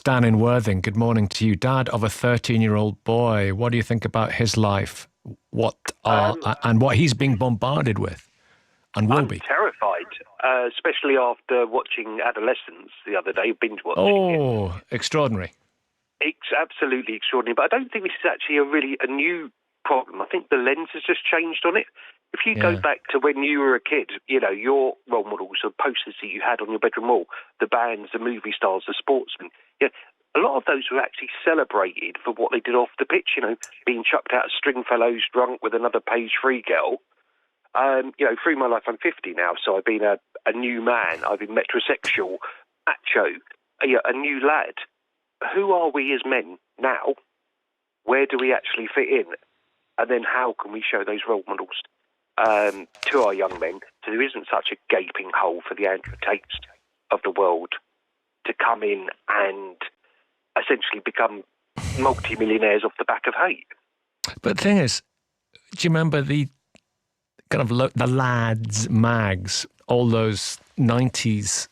Dan in Worthing. Good morning to you. Dad of a 13-year-old boy. What do you think about his life? And what he's being bombarded with and will be? I'm terrified, especially after watching Adolescence the other day, binge watching it. Oh, extraordinary. It's absolutely extraordinary, but I don't think this is actually a new problem. I think the lens has just changed on it. If you go back to when you were a kid, you know, your role models, the posters that you had on your bedroom wall, the bands, the movie stars, the sportsmen, a lot of those were actually celebrated for what they did off the pitch, you know, being chucked out of Stringfellows drunk with another page 3 girl. Through my life, I'm 50 now, so I've been a new man. I've been metrosexual, macho, a new lad. Who are we as men now? Where do we actually fit in? And then how can we show those role models to our young men so there isn't such a gaping hole for the Andrew Tates of the world to come in and essentially become multi-millionaires off the back of hate? But the thing is, do you remember the kind of the lads mags, all those 90s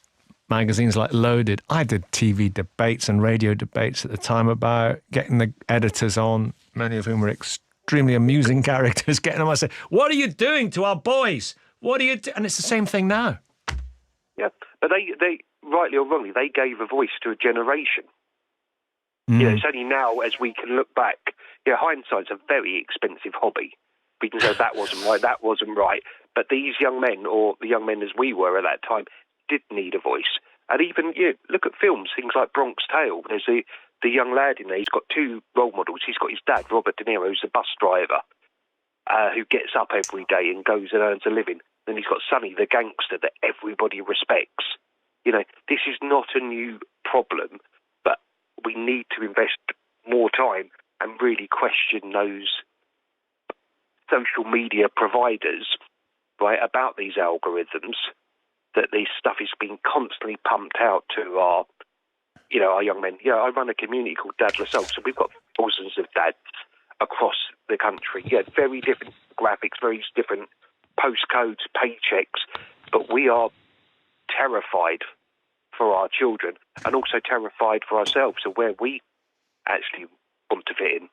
magazines like Loaded? I did TV debates and radio debates at the time about getting the editors on, many of whom were extremely amusing characters, getting them. I say, what are you doing to our boys? What are you doing? And it's the same thing now. Yeah, but they rightly or wrongly, they gave a voice to a generation. It's only now as we can look back. Hindsight's a very expensive hobby. We can say that wasn't right. But these young men, or the young men as we were at that time, did need a voice. And even, look at films, things like Bronx Tale. There's the young lad in there. He's got 2 role models. He's got his dad, Robert De Niro, who's a bus driver, who gets up every day and goes and earns a living. Then he's got Sonny, the gangster that everybody respects. This is not a new problem, but we need to invest more time and really question those social media providers, right, about these algorithms, that this stuff is being constantly pumped out to our young men. I run a community called Dad LaSalle, so we've got thousands of dads across the country. Very different graphics, very different postcodes, paychecks, but we are terrified for our children and also terrified for ourselves of where we actually want to fit in.